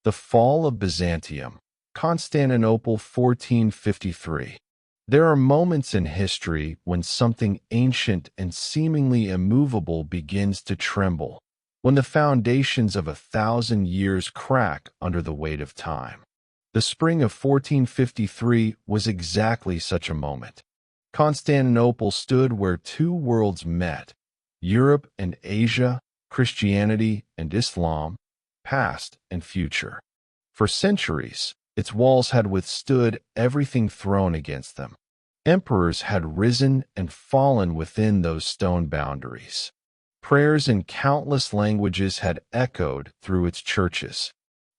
The fall of Byzantium, Constantinople 1453. There are moments in history when something ancient and seemingly immovable begins to tremble, when the foundations of 1,000 years crack under the weight of time. The spring of 1453 was exactly such a moment. Constantinople stood where two worlds met, Europe and Asia, Christianity and Islam, past and future. For centuries, its walls had withstood everything thrown against them. Emperors had risen and fallen within those stone boundaries. Prayers in countless languages had echoed through its churches.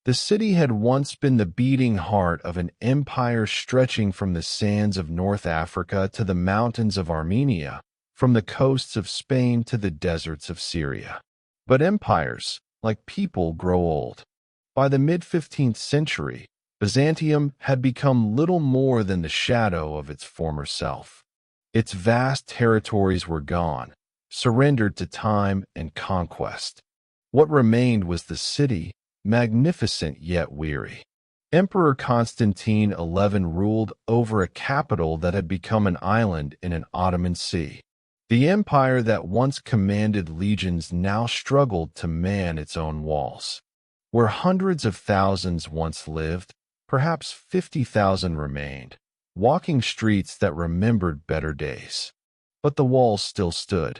The city had once been the beating heart of an empire stretching from the sands of North Africa to the mountains of Armenia, from the coasts of Spain to the deserts of Syria. But empires, like people, grow old. By the mid-15th century, Byzantium had become little more than the shadow of its former self. Its vast territories were gone, surrendered to time and conquest. What remained was the city, magnificent yet weary. Emperor Constantine XI ruled over a capital that had become an island in an Ottoman sea. The empire that once commanded legions now struggled to man its own walls. Where hundreds of thousands once lived, perhaps 50,000 remained, walking streets that remembered better days. But the walls still stood.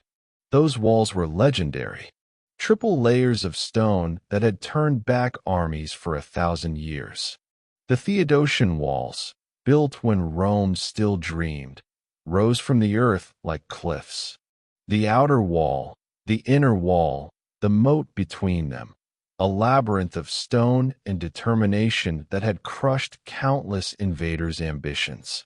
Those walls were legendary. Triple layers of stone that had turned back armies for 1,000 years. The Theodosian walls, built when Rome still dreamed, rose from the earth like cliffs. The outer wall, the inner wall, the moat between them, a labyrinth of stone and determination that had crushed countless invaders' ambitions.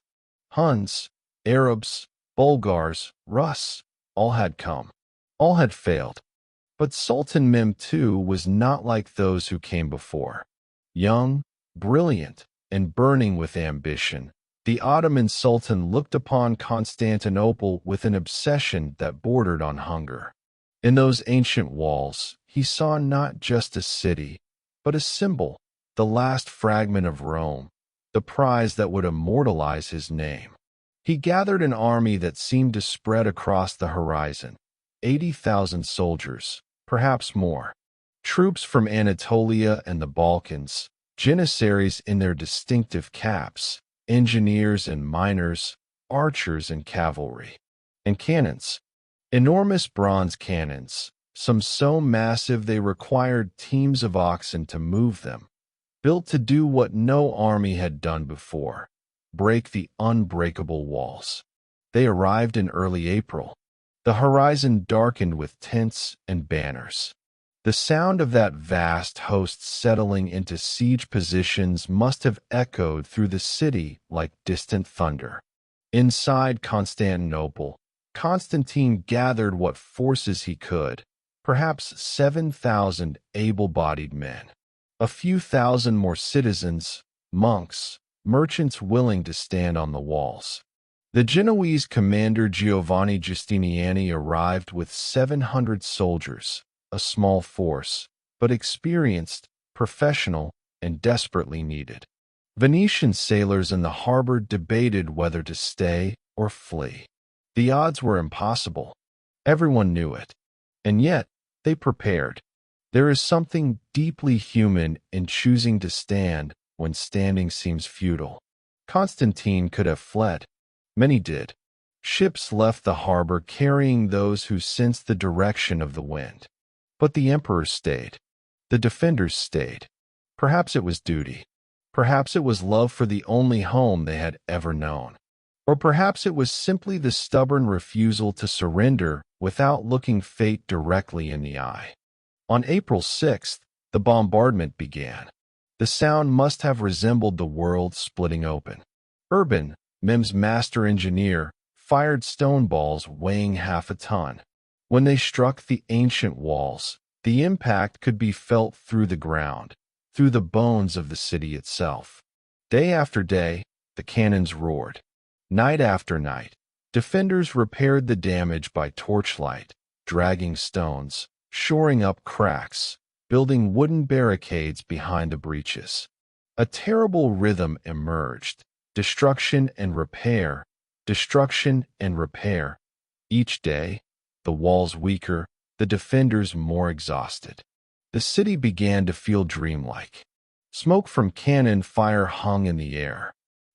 Huns, Arabs, Bulgars, Rus, all had come. All had failed. But Sultan Mehmed II was not like those who came before. Young, brilliant, and burning with ambition, the Ottoman Sultan looked upon Constantinople with an obsession that bordered on hunger. In those ancient walls, he saw not just a city, but a symbol, the last fragment of Rome, the prize that would immortalize his name. He gathered an army that seemed to spread across the horizon, 80,000 soldiers, perhaps more. Troops from Anatolia and the Balkans, janissaries in their distinctive caps, engineers and miners, archers and cavalry. And cannons. Enormous bronze cannons, some so massive they required teams of oxen to move them, built to do what no army had done before, break the unbreakable walls. They arrived in early April. The horizon darkened with tents and banners. The sound of that vast host settling into siege positions must have echoed through the city like distant thunder. Inside Constantinople, Constantine gathered what forces he could, perhaps 7,000 able-bodied men, a few thousand more citizens, monks, merchants willing to stand on the walls. The Genoese commander Giovanni Giustiniani arrived with 700 soldiers, a small force, but experienced, professional, and desperately needed. Venetian sailors in the harbor debated whether to stay or flee. The odds were impossible. Everyone knew it. And yet, they prepared. There is something deeply human in choosing to stand when standing seems futile. Constantine could have fled. Many did. Ships left the harbor carrying those who sensed the direction of the wind. But the emperor stayed. The defenders stayed. Perhaps it was duty. Perhaps it was love for the only home they had ever known. Or perhaps it was simply the stubborn refusal to surrender without looking fate directly in the eye. On April 6th, the bombardment began. The sound must have resembled the world splitting open. Urban, Mehmed's master engineer, fired stone balls weighing half a ton. When they struck the ancient walls, the impact could be felt through the ground, through the bones of the city itself. Day after day, the cannons roared. Night after night, defenders repaired the damage by torchlight, dragging stones, shoring up cracks, building wooden barricades behind the breaches. A terrible rhythm emerged: destruction and repair, destruction and repair. Each day, the walls weaker, the defenders more exhausted. The city began to feel dreamlike. Smoke from cannon fire hung in the air.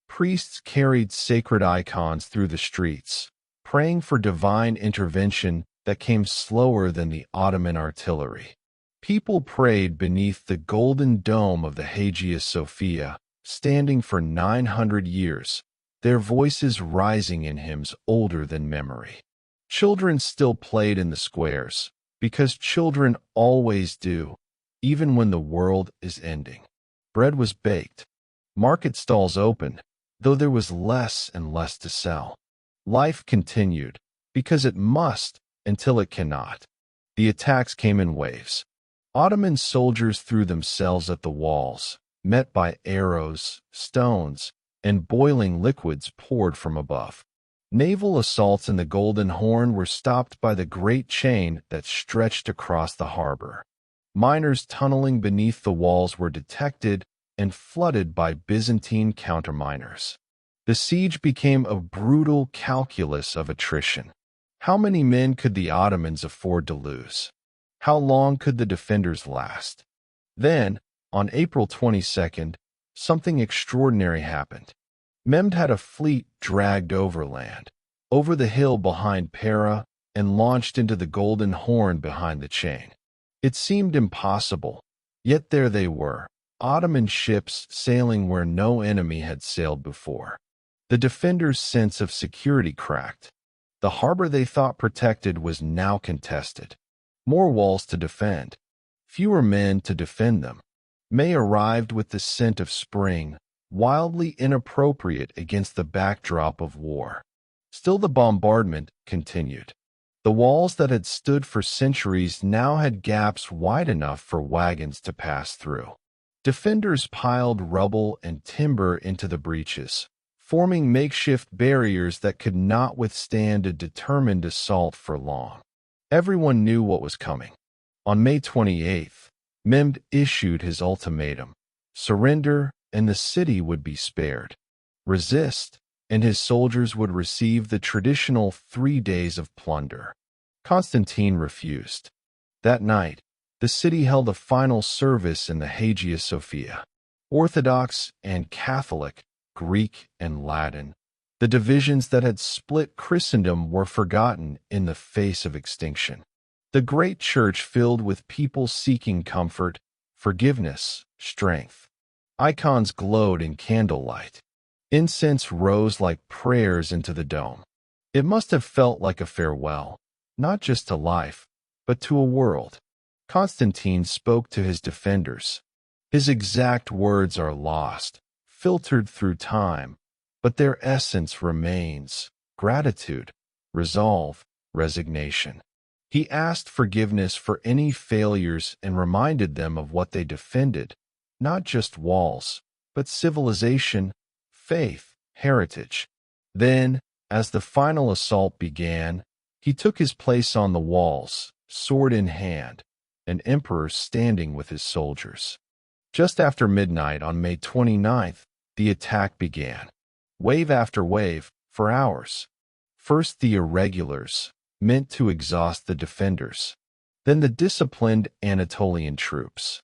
Priests carried sacred icons through the streets, praying for divine intervention that came slower than the Ottoman artillery. People prayed beneath the golden dome of the Hagia Sophia, standing for 900 years, their voices rising in hymns older than memory. Children still played in the squares, because children always do, even when the world is ending. Bread was baked. Market stalls opened, though there was less and less to sell. Life continued, because it must, until it cannot. The attacks came in waves. Ottoman soldiers threw themselves at the walls, met by arrows, stones, and boiling liquids poured from above. Naval assaults in the Golden Horn were stopped by the great chain that stretched across the harbor. Miners tunneling beneath the walls were detected and flooded by Byzantine counterminers. The siege became a brutal calculus of attrition. How many men could the Ottomans afford to lose? How long could the defenders last? Then, on April 22nd, something extraordinary happened. Mehmed had a fleet dragged overland, over the hill behind Pera, and launched into the Golden Horn behind the chain. It seemed impossible, yet there they were, Ottoman ships sailing where no enemy had sailed before. The defenders' sense of security cracked. The harbor they thought protected was now contested. More walls to defend, fewer men to defend them. May arrived with the scent of spring, wildly inappropriate against the backdrop of war. Still the bombardment continued. The walls that had stood for centuries now had gaps wide enough for wagons to pass through. Defenders piled rubble and timber into the breaches, forming makeshift barriers that could not withstand a determined assault for long. Everyone knew what was coming. On May 28th, Mehmed issued his ultimatum: surrender, and the city would be spared. Resist, and his soldiers would receive the traditional 3 days of plunder. Constantine refused. That night, the city held a final service in the Hagia Sophia. Orthodox and Catholic, Greek and Latin, the divisions that had split Christendom were forgotten in the face of extinction. The great church filled with people seeking comfort, forgiveness, strength. Icons glowed in candlelight. Incense rose like prayers into the dome. It must have felt like a farewell, not just to life, but to a world. Constantine spoke to his defenders. His exact words are lost, filtered through time, but their essence remains: gratitude, resolve, resignation. He asked forgiveness for any failures and reminded them of what they defended: not just walls, but civilization, faith, heritage. Then, as the final assault began, he took his place on the walls, sword in hand, an emperor standing with his soldiers. Just after midnight on May 29th, the attack began. Wave after wave, for hours. First the irregulars, meant to exhaust the defenders. Then the disciplined Anatolian troops.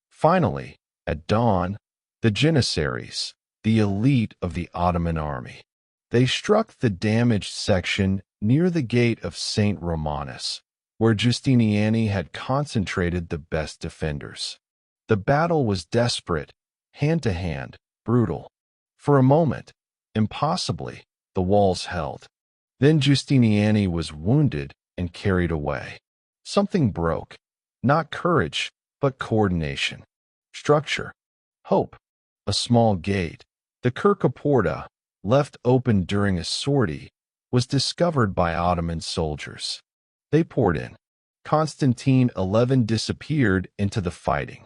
Finally, at dawn, the Janissaries, the elite of the Ottoman army. They struck the damaged section near the gate of St. Romanus, where Giustiniani had concentrated the best defenders. The battle was desperate, hand-to-hand, brutal. For a moment, impossibly, the walls held. Then Giustiniani was wounded and carried away. Something broke. Not courage, but coordination. Structure. Hope. A small gate, the Kirka Porta, left open during a sortie, was discovered by Ottoman soldiers. They poured in. Constantine XI disappeared into the fighting.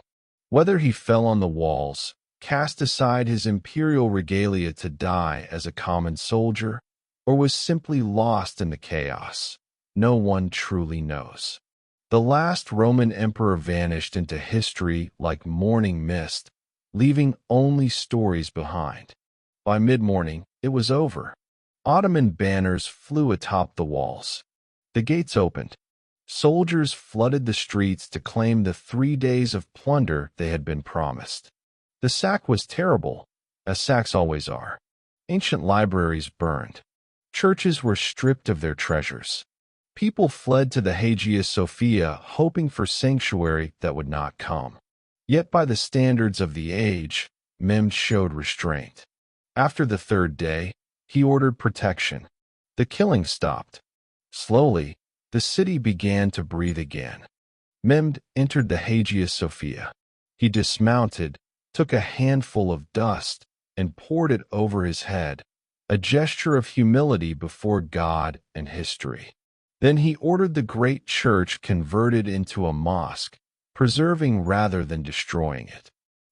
Whether he fell on the walls, cast aside his imperial regalia to die as a common soldier, or was simply lost in the chaos, no one truly knows. The last Roman emperor vanished into history like morning mist, leaving only stories behind. By mid-morning, it was over. Ottoman banners flew atop the walls. The gates opened. Soldiers flooded the streets to claim the 3 days of plunder they had been promised. The sack was terrible, as sacks always are. Ancient libraries burned. Churches were stripped of their treasures. People fled to the Hagia Sophia, hoping for sanctuary that would not come. Yet by the standards of the age, Mehmed showed restraint. After the 3rd day, he ordered protection. The killing stopped. Slowly, the city began to breathe again. Mehmed entered the Hagia Sophia. He dismounted, took a handful of dust, and poured it over his head, a gesture of humility before God and history. Then he ordered the great church converted into a mosque, preserving rather than destroying it.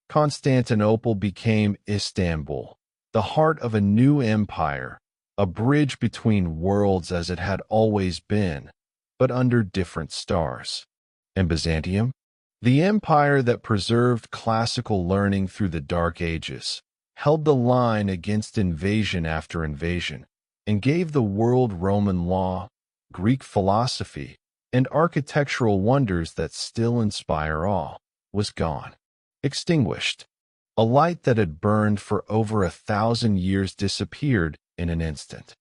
Constantinople became Istanbul, the heart of a new empire, a bridge between worlds as it had always been, but under different stars. And Byzantium? The empire that preserved classical learning through the Dark Ages, held the line against invasion after invasion, and gave the world Roman law, Greek philosophy, and architectural wonders that still inspire awe, was gone, extinguished. A light that had burned for over 1,000 years disappeared in an instant.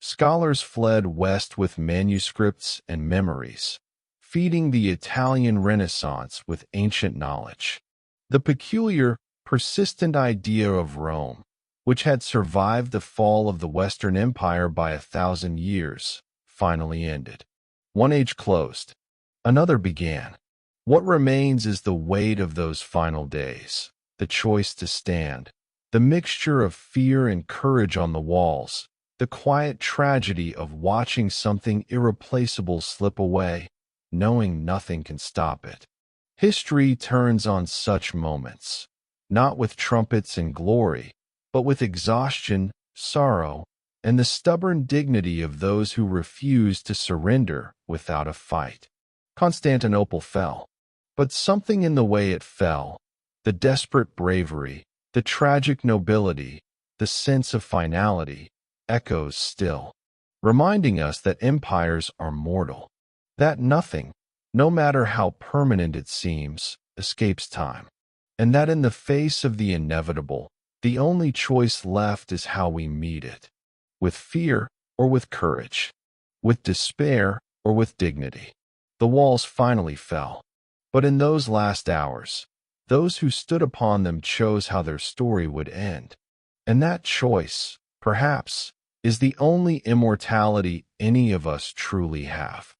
Scholars fled west with manuscripts and memories, feeding the Italian Renaissance with ancient knowledge. The peculiar, persistent idea of Rome, which had survived the fall of the Western Empire by 1,000 years, finally ended. One age closed. Another began. What remains is the weight of those final days, the choice to stand, the mixture of fear and courage on the walls, the quiet tragedy of watching something irreplaceable slip away, knowing nothing can stop it. History turns on such moments, not with trumpets and glory, but with exhaustion, sorrow, and the stubborn dignity of those who refuse to surrender without a fight. Constantinople fell, but something in the way it fell, the desperate bravery, the tragic nobility, the sense of finality, echoes still, reminding us that empires are mortal, that nothing, no matter how permanent it seems, escapes time, and that in the face of the inevitable, the only choice left is how we meet it. With fear or with courage, with despair or with dignity. The walls finally fell, but in those last hours, those who stood upon them chose how their story would end. And that choice, perhaps, is the only immortality any of us truly have.